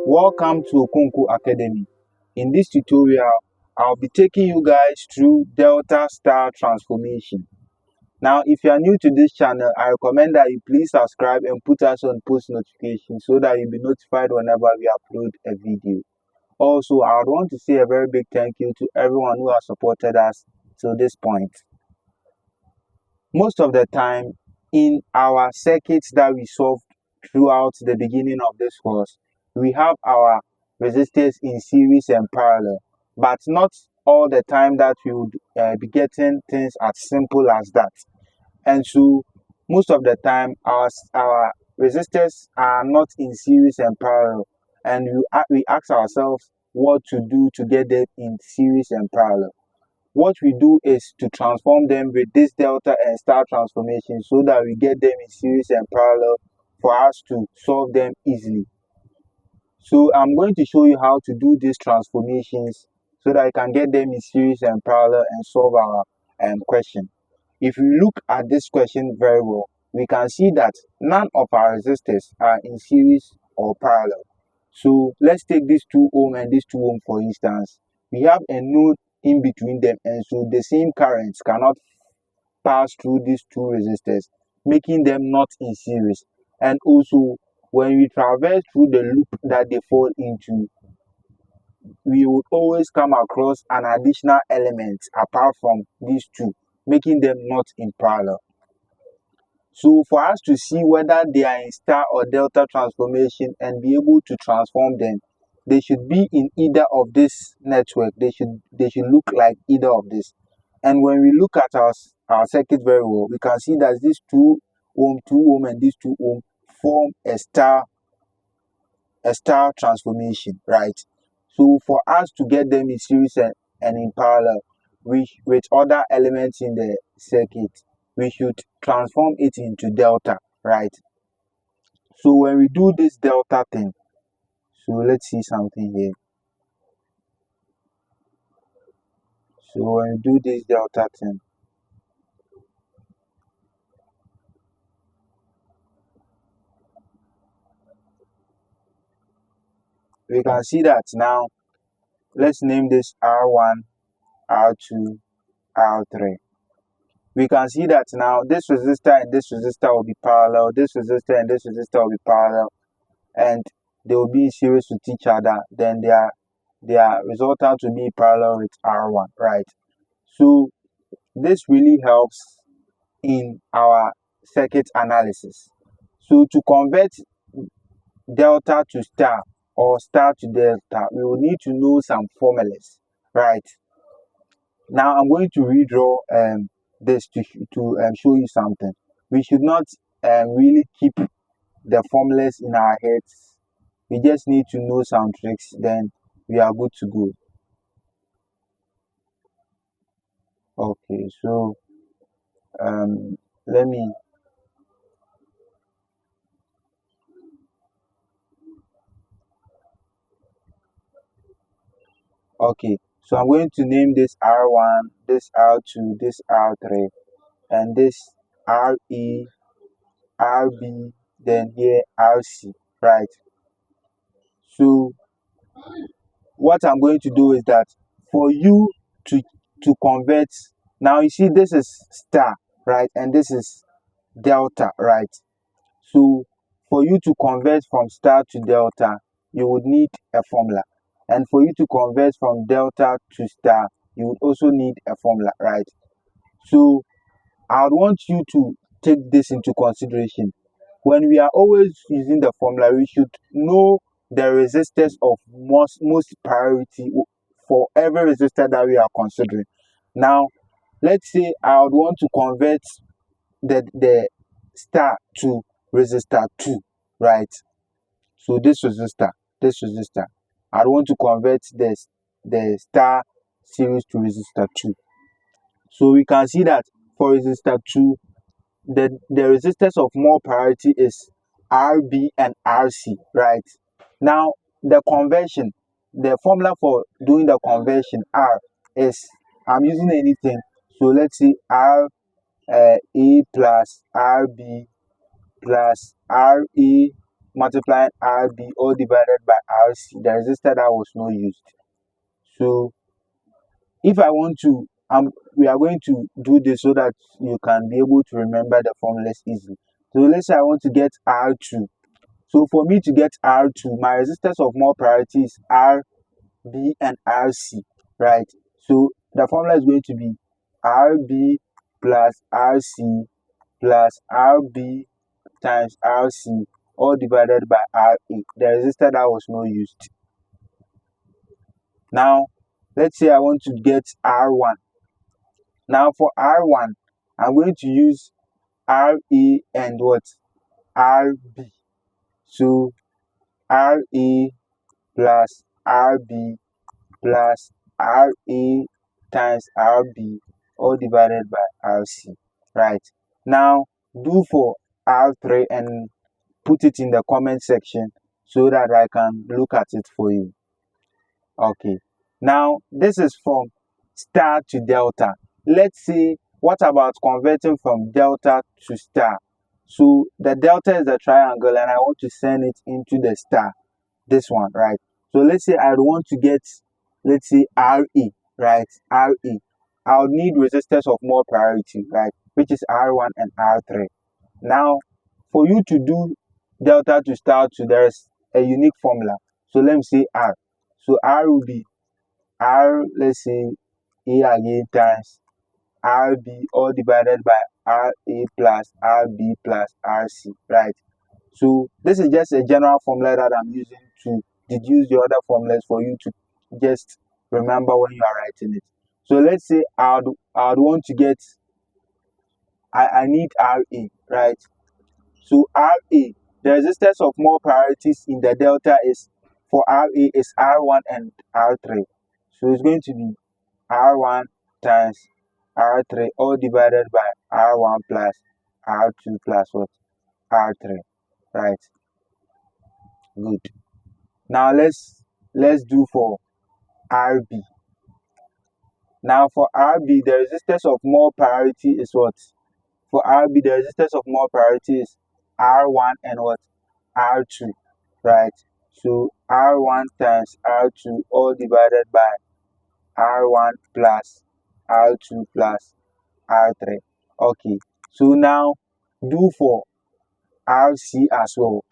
Welcome to Okonkwo Academy. In this tutorial, I'll be taking you guys through delta star transformation. Now, if you are new to this channel, I recommend that you please subscribe and put us on post notifications so that you'll be notified whenever we upload a video. Also, I would want to say a very big thank you to everyone who has supported us till this point. Most of the time, in our circuits that we solved throughout the beginning of this course, we have our resistors in series and parallel, but not all the time that we would be getting things as simple as that. And so most of the time our resistors are not in series and parallel, and we ask ourselves what to do to get them in series and parallel. What we do is to transform them with this delta and star transformation so that we get them in series and parallel for us to solve them easily. So I'm going to show you how to do these transformations so that I can get them in series and parallel and solve our question. If we look at this question very well, we can see that none of our resistors are in series or parallel. So let's take this 2 ohm and this 2 ohm for instance. We have a node in between them, and so the same currents cannot pass through these two resistors, making them not in series. And also, when we traverse through the loop that they fall into, we would always come across an additional element apart from these two, making them not in parallel. So for us to see whether they are in star or delta transformation and be able to transform them, they should be in either of this network. They should look like either of this. And when we look at our circuit very well, we can see that this 2 ohm and this 2 ohm form a star transformation, right? So for us to get them in series and in parallel with other elements in the circuit, we should transform it into delta, right? So when we do this delta thing, so let's see something here. So when we do this delta thing, we can see that now. Let's name this R1, R2, R3. We can see that now this resistor and this resistor will be parallel, this resistor and this resistor will be parallel, and they will be in series with each other. Then their resultant will be parallel with R1, right? So this really helps in our circuit analysis. So to convert delta to star or star to delta, we will need to know some formulas, right? Now I'm going to redraw this to show you something. We should not really keep the formulas in our heads. We just need to know some tricks, then we are good to go. Okay, so let me okay, so I'm going to name this R1, this R2, this R3, and this RE, RB, then here RC, right? So what I'm going to do is that for you to convert, now you see this is star, right, and this is delta, right? So for you to convert from star to delta, you would need a formula, and for you to convert from delta to star, you would also need a formula, right? So I would want you to take this into consideration. When we are always using the formula, we should know the resistors of most priority for every resistor that we are considering. Now, let's say I would want to convert the star to resistor 2, right? So this resistor, I want to convert the star series to resistor 2. So we can see that for resistor 2, the resistors of more priority is RB and RC, right? Now the conversion, the formula for doing the conversion R is, I'm using anything, so let's see R A plus RB plus RA multiplying RB all divided by RC, the resistor that was not used. So if I want to, we are going to do this so that you can be able to remember the formulas easily. So let's say I want to get R2. So for me to get R2, my resistors of more priority is RB and RC, right? So the formula is going to be RB plus RC plus RB times RC all divided by RA, the resistor that was not used. Now, let's say I want to get R1. Now for R1, I'm going to use RA and what? RB. So RA plus RB plus RA times RB all divided by RC, right? Now do for R3 and put it in the comment section so that I can look at it for you. Okay, now this is from star to delta. Let's see, what about converting from delta to star? So the delta is the triangle and I want to send it into the star, this one, right? So let's say I want to get, let's say RA, right? RA. I'll need resistors of more priority, right? Which is R1 and R3. Now, for you to do delta to star to, there's a unique formula. So let me say R. So R will be R, let's say A again times RB all divided by RA plus RB plus RC, right? So this is just a general formula that I'm using to deduce the other formulas for you to just remember when you are writing it. So let's say I'd want to get, I need RA, right? So RA, the resistance of more priorities in the delta is, for RA is R1 and R3. So it's going to be R1 times R3 all divided by R1 plus R2 plus what? R3, right? Good. Now let's do for RB. Now for RB, the resistance of more priority is what? For RB, the resistance of more priority is R1 and what? R2, right? So R1 times R2 all divided by R1 plus R2 plus R3. Okay, so now do for RC as well.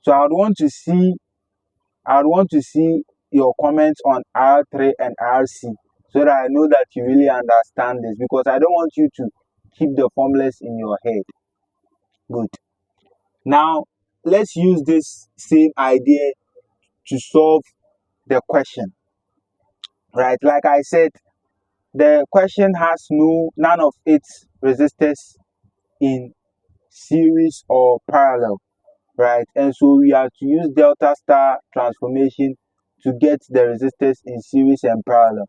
So I'd want to see your comments on R3 and RC so that I know that you really understand this, because I don't want you to keep the formulas in your head. Good. Now let's use this same idea to solve the question, right? Like I said, the question has none of its resistors in series or parallel, right? And so we have to use delta star transformation to get the resistors in series and parallel,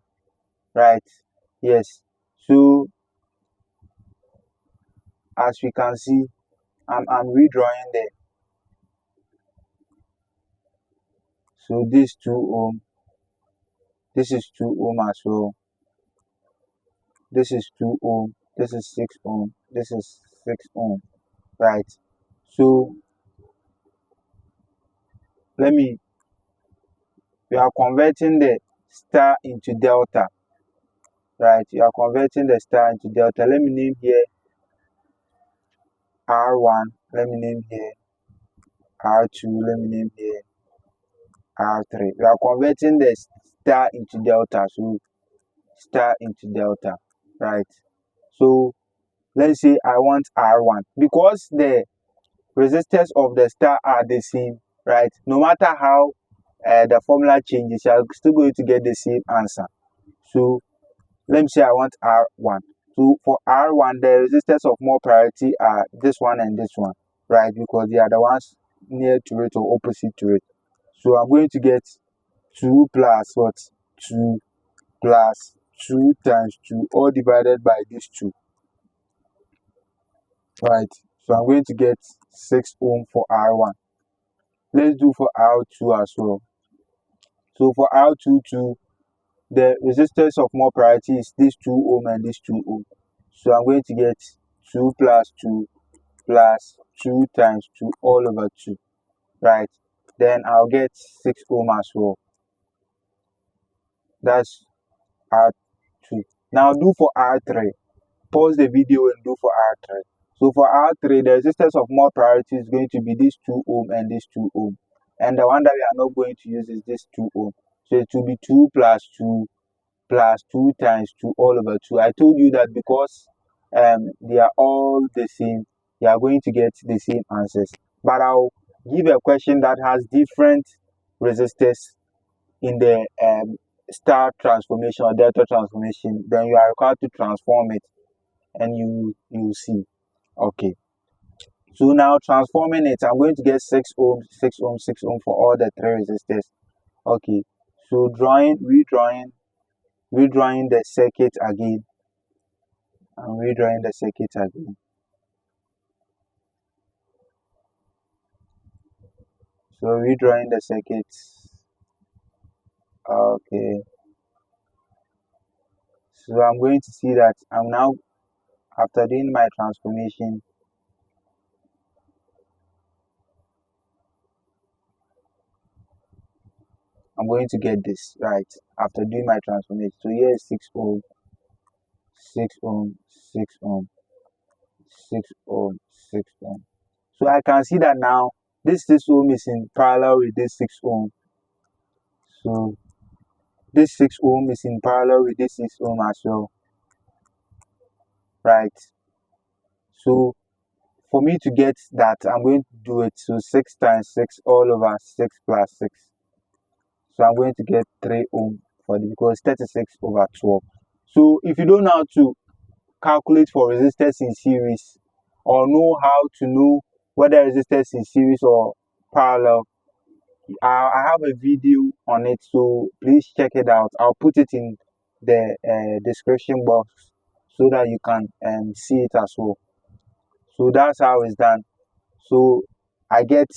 right? Yes. So as we can see, I'm redrawing there. So this 2 ohm, this is 2 ohm as well. This is 2 ohm, this is 6 ohm, this is 6 ohm, right? So we are converting the star into delta, right? You are converting the star into delta. Let me name here R1, let me name here R2, let me name here R3. We are converting the star into delta, so star into delta, right? So let's say I want R1, because the resistors of the star are the same, right? No matter how the formula changes, you are still going to get the same answer. So let me say I want R1. So for R1, the resistors of more priority are this one and this one, right? Because they are the ones near to it or opposite to it. So I'm going to get 2 plus what? 2 plus 2 times 2 all divided by these 2, right? So I'm going to get 6 ohm for R1. Let's do for R2 as well. So for R2 too, the resistance of more priority is this 2 ohm and this 2 ohm. So I'm going to get 2 plus 2 plus 2 times 2 all over 2. right? Then I'll get 6 ohm as well. That's R2. Now do for R3. Pause the video and do for R3. So for R3, the resistance of more priority is going to be this 2 ohm and this 2 ohm. And the one that we are not going to use is this 2 ohm. So it will be 2 plus 2 plus 2 times 2 all over 2. I told you that because they are all the same, you are going to get the same answers. But I'll give a question that has different resistors in the star transformation or delta transformation. Then you are required to transform it, and you see. Okay. So now transforming it, I'm going to get 6 ohm, 6 ohm, 6 ohm for all the 3 resistors. Okay. So redrawing the circuit again. I'm redrawing the circuit again. So redrawing the circuit. Okay. So I'm going to see that I'm now, after doing my transformation, I'm going to get this, right? After doing my transformation. So here is 6 ohm, 6 ohm, 6 ohm, 6 ohm, 6 ohm. So I can see that now this 6 ohm is in parallel with this 6 ohm. So this 6 ohm is in parallel with this 6 ohm as well, right? So for me to get that, I'm going to do it. So 6 times 6 all over 6 plus 6. So I'm going to get 3 ohm for this because 36 over 12. So if you don't know how to calculate for resistors in series or know how to know whether resistors in series or parallel, I have a video on it, so please check it out. I'll put it in the description box so that you can see it as well. So that's how it's done. So I get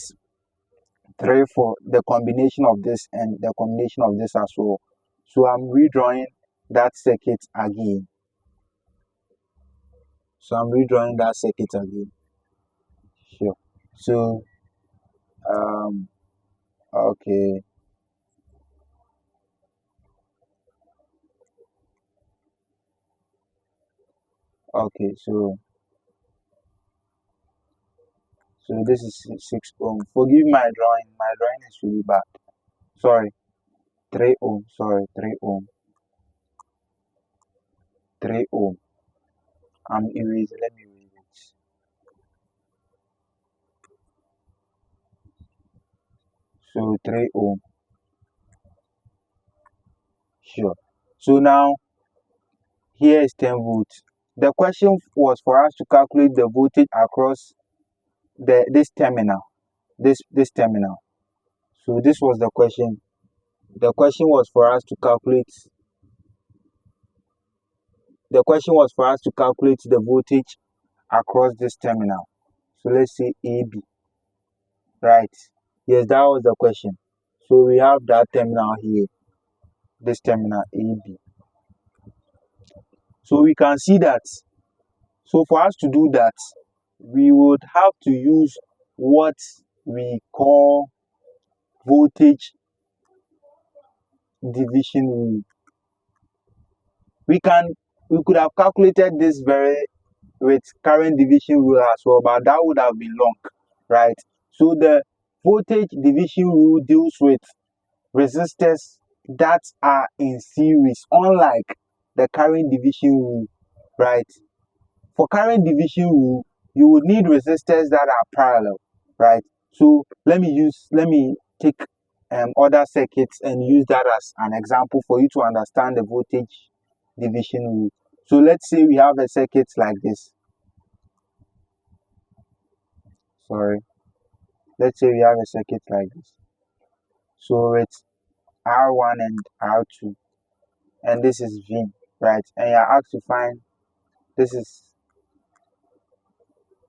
3 for the combination of this and the combination of this as well. So I'm redrawing that circuit again. Sure. So okay. Okay, so this is 6 ohm. Forgive my drawing. My drawing is really bad. Sorry. 3 ohm. Sorry, 3 ohm. 3 ohm. I'm erasing. Let me erase it. So 3 ohm. Sure. So now here is 10 volts. The question was for us to calculate the voltage across this terminal. This terminal. So this was the question. The question was for us to calculate the voltage across this terminal. So let's say AB, right? Yes, that was the question. So we have that terminal here, this terminal AB. So we can see that. So for us to do that, we would have to use what we call voltage division rule. We could have calculated this with current division rule as well, but that would have been long, right? So the voltage division rule deals with resistors that are in series, unlike the current division rule, right? For current division rule, you would need resistors that are parallel, right? So let me take other circuits and use that as an example for you to understand the voltage division rule. So let's say we have a circuit like this. Sorry. Let's say we have a circuit like this. So it's R1 and R2, and this is V, right? And you're asked to find this is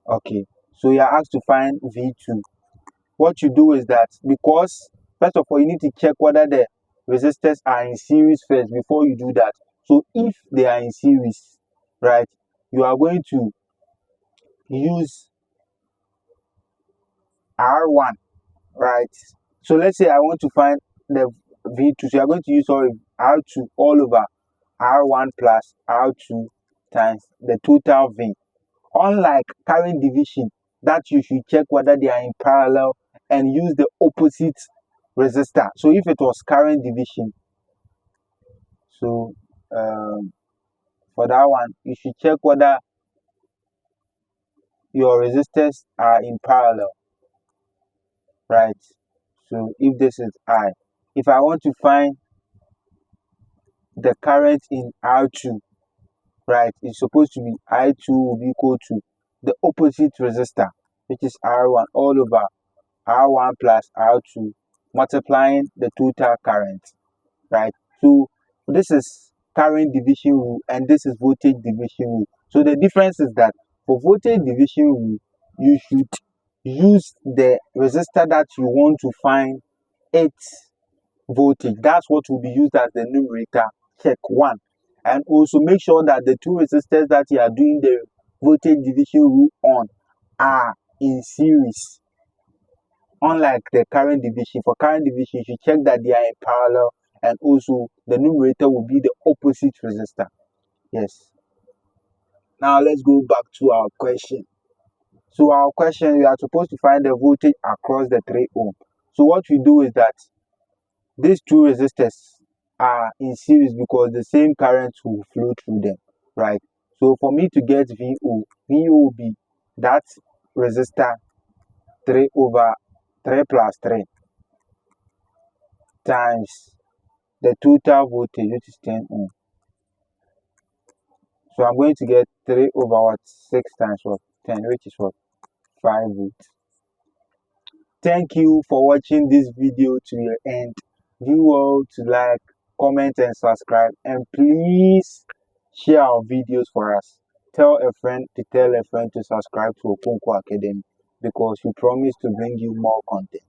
okay. So you're asked to find V2. What you do is that, because first of all you need to check whether the resistors are in series first before you do that. So if they are in series, right, you are going to use R1 right? So let's say I want to find the V2. So you're going to use R2 all over R1 plus R2 times the total V. Unlike current division, that you should check whether they are in parallel and use the opposite resistor. So if it was current division, so for that one, you should check whether your resistors are in parallel, right? So if this is I, if I want to find the current in R2, right, it's supposed to be I2 will be equal to the opposite resistor, which is R1 all over R1 plus R2 multiplying the total current, right? So this is current division rule and this is voltage division rule. So the difference is that for voltage division rule, you should use the resistor that you want to find its voltage. That's what will be used as the numerator. Check one. And also make sure that the two resistors that you are doing the voltage division rule on are in series. Unlike the current division, for current division, you should check that they are in parallel and also the numerator will be the opposite resistor. Yes. Now let's go back to our question. So our question, we are supposed to find the voltage across the 3 ohm. So what we do is that these two resistors are in series because the same current will flow through them, right? So for me to get VO will be that resistor 3 over 3 plus 3 times the total voltage, which is 10 ohm. So I'm going to get 3 over what? 6 times what? 10, which is what? 5 volts. Thank you for watching this video to your end. Do well to like, comment, and subscribe. And please share our videos for us. Tell a friend to tell a friend to subscribe to Okonkwo Academy because we promise to bring you more content.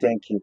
Thank you.